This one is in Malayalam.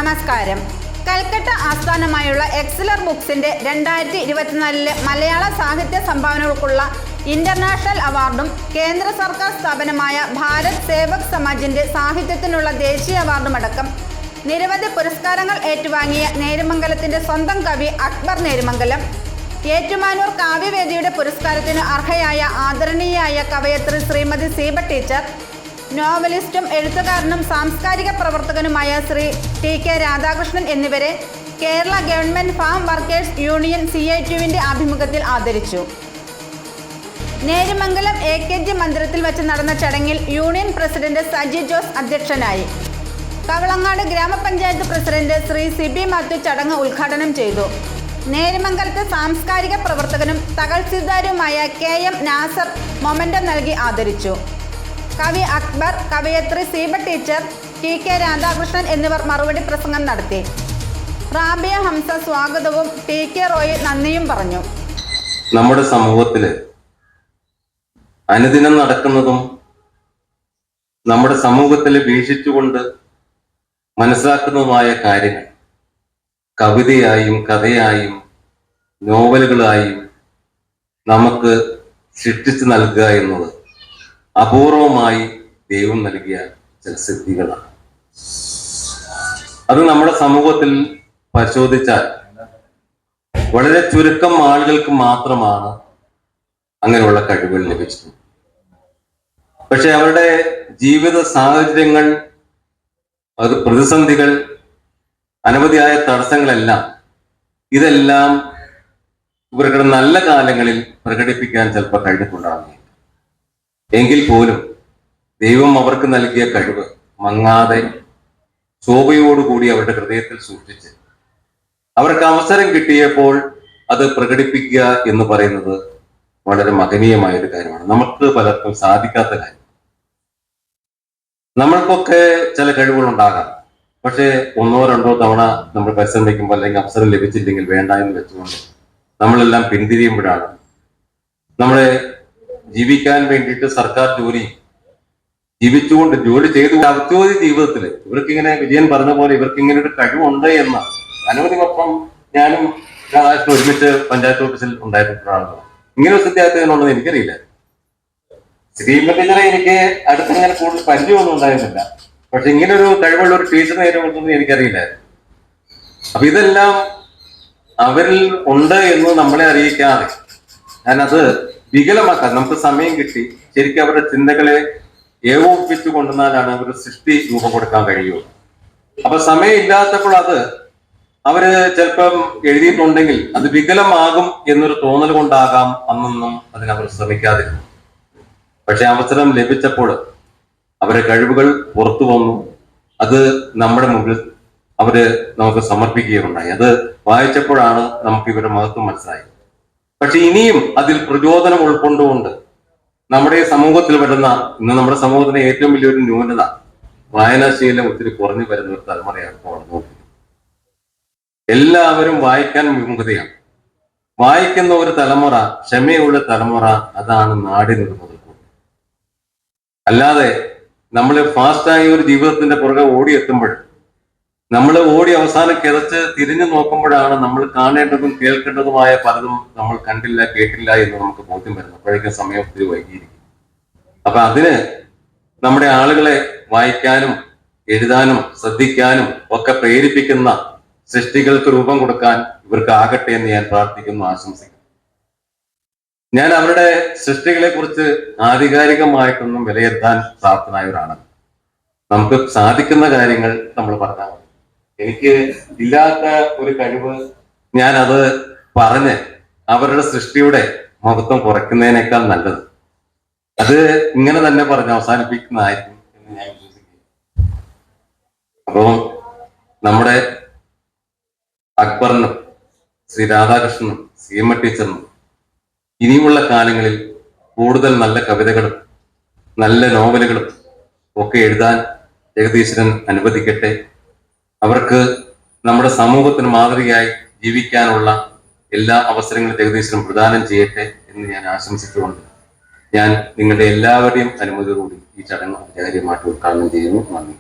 നമസ്കാരം. കൽക്കട്ട ആസ്ഥാനമായുള്ള എക്സലർ ബുക്സിന്റെ 2024 മലയാള സാഹിത്യ സംഭാവനകൾക്കുള്ള ഇന്റർനാഷണൽ അവാർഡും കേന്ദ്ര സർക്കാർ സ്ഥാപനമായ ഭാരത് സേവക് സമാജിന്റെ സാഹിത്യത്തിനുള്ള ദേശീയ അവാർഡുമടക്കം നിരവധി പുരസ്കാരങ്ങൾ ഏറ്റുവാങ്ങിയ നേര്യമംഗലത്തിന്റെ സ്വന്തം കവി അക്ബർ നേര്യമംഗലം, ഏറ്റുമാനൂർ കാവ്യവേദിയുടെ പുരസ്കാരത്തിന് അർഹയായ ആദരണീയായ കവയത്രി ശ്രീമതി സീബ ടീച്ചർ, നോവലിസ്റ്റും എഴുത്തുകാരനും സാംസ്കാരിക പ്രവർത്തകനുമായ ശ്രീ ടി.കെ. രാധാകൃഷ്ണൻ എന്നിവരെ Kerala government farm workers union CITUവിന്റെ ആഭിമുഖ്യത്തിൽ ആദരിച്ചു. നേര്യമംഗലം AKG മന്ദിരത്തിൽ വെച്ച് നടന്ന ചടങ്ങിൽ യൂണിയൻ പ്രസിഡന്റ് സജി ജോസ് അധ്യക്ഷനായി. കവളങ്ങാട് ഗ്രാമപഞ്ചായത്ത് പ്രസിഡന്റ് ശ്രീ സിബി മാത്യു ചടങ്ങ് ഉദ്ഘാടനം ചെയ്തു. നേര്യമംഗലത്തെ സാംസ്കാരിക പ്രവർത്തകനും തഹസിൽദാരുമായ KM നാസർ മൊമെന്റം നൽകി ആദരിച്ചു. കവി അക്ബർ, കവയത്രി സീബ ടീച്ചർ, T.K. രാധാകൃഷ്ണൻ എന്നിവർ മറുപടി പ്രസംഗം നടത്തി. റാബിയ ഹംസ സ്വാഗതവും T.K. റോയ് നന്ദിയും പറഞ്ഞു. നമ്മുടെ സമൂഹത്തില് അനുദിനം നടക്കുന്നതും നമ്മുടെ സമൂഹത്തിൽ വീക്ഷിച്ചുകൊണ്ട് മനസ്സിലാക്കുന്നതുമായ കാര്യങ്ങൾ കവിതയായും കഥയായും നോവലുകളായും നമുക്ക് സൃഷ്ടിച്ചു നൽകുക എന്നത് അപൂർവമായി ദൈവം നൽകിയ ചില സിദ്ധികളാണ്. അത് നമ്മുടെ സമൂഹത്തിൽ പരിശോധിച്ചാൽ വളരെ ചുരുക്കം ആളുകൾക്ക് മാത്രമാണ് അങ്ങനെയുള്ള കഴിവുകൾ ലഭിച്ചിട്ടുണ്ട്. പക്ഷെ അവരുടെ ജീവിത സാഹചര്യങ്ങൾ, അത് പ്രതിസന്ധികൾ, അനവധിയായ തടസ്സങ്ങളെല്ലാം ഇതെല്ലാം ഇവരുടെ നല്ല കാലങ്ങളിൽ പ്രകടിപ്പിക്കാൻ ചിലപ്പോൾ കഴിഞ്ഞിട്ടുണ്ടാകും. എങ്കിൽ പോലും ദൈവം അവർക്ക് നൽകിയ കഴിവ് മങ്ങാതെ ശോഭയോടുകൂടി അവരുടെ ഹൃദയത്തിൽ സൂക്ഷിച്ച് അവർക്ക് അവസരം കിട്ടിയപ്പോൾ അത് പ്രകടിപ്പിക്കുക എന്ന് പറയുന്നത് വളരെ മഹനീയമായ ഒരു കാര്യമാണ്. നമുക്ക് പലർക്കും സാധിക്കാത്ത കാര്യം. നമ്മൾക്കൊക്കെ ചില കഴിവുകൾ ഉണ്ടാകാം. പക്ഷെ ഒന്നോ രണ്ടോ തവണ നമ്മൾ പരിശ്രമിക്കുമ്പോൾ അല്ലെങ്കിൽ അവസരം ലഭിച്ചില്ലെങ്കിൽ വേണ്ട എന്ന് വെച്ചുകൊണ്ട് നമ്മളെല്ലാം പിന്തിരിയുമ്പോഴാണ് നമ്മളെ ജീവിക്കാൻ വേണ്ടിയിട്ട് സർക്കാർ ജോലി ജീവിച്ചുകൊണ്ട് ജോലി ചെയ്തു ഔദ്യോഗിക ജീവിതത്തിൽ ഇവർക്കിങ്ങനെ വിജയൻ പറഞ്ഞ പോലെ ഇവർക്ക് ഇങ്ങനെ ഒരു കഴിവുണ്ട് എന്ന അനവധി വർഷം ഞാനും ഒരുമിച്ച് പഞ്ചായത്ത് ഓഫീസിൽ ഉണ്ടായിട്ടുള്ളതാണ്. ഇങ്ങനെ ഒരു സത്യാഗ്രഹമുണ്ടെന്ന് എനിക്കറിയില്ല. ശ്രീമതിനെ എനിക്ക് അടുത്തങ്ങനെ കൂടുതൽ പരിചയമൊന്നും ഉണ്ടായിരുന്നില്ല. പക്ഷെ ഇങ്ങനെ ഒരു കഴിവുള്ള ഒരു ടീച്ചർ നേരിടുന്നത് എനിക്കറിയില്ലായിരുന്നു. അപ്പൊ ഇതെല്ലാം അവരിൽ ഉണ്ട് എന്ന് നമ്മളെ അറിയിക്കാതെ ഞാനത് വികലമാക്കാൻ നമുക്ക് സമയം കിട്ടി ശരിക്കും അവരുടെ ചിന്തകളെ ഏകോപിപ്പിച്ചു കൊണ്ടുവന്നാലാണ് അവരുടെ സൃഷ്ടി രൂപം കൊടുക്കാൻ കഴിയുള്ളൂ. അപ്പൊ സമയം ഇല്ലാത്തപ്പോൾ അത് അവര് ചിലപ്പം എഴുതിയിട്ടുണ്ടെങ്കിൽ അത് വികലമാകും എന്നൊരു തോന്നൽ കൊണ്ടാകാം അന്നൊന്നും അതിനവർ ശ്രമിക്കാതിരുന്നു. പക്ഷെ അവസരം ലഭിച്ചപ്പോൾ അവരുടെ കഴിവുകൾ പുറത്തു വന്നു. അത് നമ്മുടെ മുമ്പിൽ അവര് നമുക്ക് സമർപ്പിക്കുകയുണ്ടായി. അത് വായിച്ചപ്പോഴാണ് നമുക്ക് ഇവരുടെ മഹത്വം മനസ്സിലായി. പക്ഷെ ഇനിയും അതിൽ പ്രചോദനം ഉൾക്കൊണ്ടുകൊണ്ട് നമ്മുടെ സമൂഹത്തിൽ വരുന്ന ഇന്ന് നമ്മുടെ സമൂഹത്തിന്റെ ഏറ്റവും വലിയൊരു ന്യൂനത വായനാശീലം ഒത്തിരി കുറഞ്ഞു വരുന്ന ഒരു തലമുറയാണ് വളർന്നുകൊണ്ടിരിക്കുന്നത്. എല്ലാവരും വായിക്കാൻ വിമുഖതയാണ്. വായിക്കുന്ന ഒരു തലമുറ, ക്ഷമയുള്ള തലമുറ, അതാണ് നാടിനൊരു മുതൽക്കൂട്ട്. അല്ലാതെ നമ്മൾ ഫാസ്റ്റായ ഒരു ജീവിതത്തിന്റെ പുറകെ ഓടിയെത്തുമ്പോൾ നമ്മൾ ഓടി അവസാനം കിതച്ച് തിരിഞ്ഞു നോക്കുമ്പോഴാണ് നമ്മൾ കാണേണ്ടതും കേൾക്കേണ്ടതുമായ പലതും നമ്മൾ കണ്ടില്ല, കേട്ടില്ല എന്ന് നമുക്ക് ബോധ്യം വരുന്നു. അപ്പോഴേക്കും സമയം ഒത്തിരി വൈകിയിരിക്കും. അപ്പൊ അതിന് നമ്മുടെ ആളുകളെ വായിക്കാനും എഴുതാനും ശ്രദ്ധിക്കാനും ഒക്കെ പ്രേരിപ്പിക്കുന്ന സൃഷ്ടികൾക്ക് രൂപം കൊടുക്കാൻ ഇവർക്ക് ആകട്ടെ എന്ന് ഞാൻ പ്രാർത്ഥിക്കുന്നു, ആശംസിക്കുന്നു. ഞാൻ അവരുടെ സൃഷ്ടികളെ കുറിച്ച് ആധികാരികമായിട്ടൊന്നും വിലയിരുത്താൻ പ്രാപ്തനായവരാണ്. നമുക്ക് സാധിക്കുന്ന കാര്യങ്ങൾ നമ്മൾ പറഞ്ഞാൽ മതി. എനിക്ക് ഇല്ലാത്ത ഒരു കഴിവ് ഞാൻ അത് പറഞ്ഞ് അവരുടെ സൃഷ്ടിയുടെ മഹത്വം കുറയ്ക്കുന്നതിനേക്കാൾ നല്ലത് അത് ഇങ്ങനെ തന്നെ പറഞ്ഞ് അവസാനിപ്പിക്കുന്നതായിരിക്കും എന്ന് ഞാൻ വിശ്വസിക്കുന്നു. അപ്പം നമ്മുടെ അക്ബറിനും ശ്രീ രാധാകൃഷ്ണനും സീമ ടീച്ചറിനും ഇനിയുമുള്ള കാലങ്ങളിൽ കൂടുതൽ നല്ല കവിതകളും നല്ല നോവലുകളും ഒക്കെ എഴുതാൻ ജഗദീശ്വരൻ അനുവദിക്കട്ടെ. അവർക്ക് നമ്മുടെ സമൂഹത്തിന് മാതൃകയായി ജീവിക്കാനുള്ള എല്ലാ അവസരങ്ങളും ജഗദീശ്വരൻ പ്രദാനം ചെയ്യട്ടെ എന്ന് ഞാൻ ആശംസിച്ചുകൊണ്ട് ഞാൻ നിങ്ങളുടെ എല്ലാവരുടെയും അനുമതിയോടുകൂടി ഈ ചടങ്ങ് ഔപചാരികമായിട്ട് ഉദ്ഘാടനം ചെയ്യുന്നു. നന്ദി.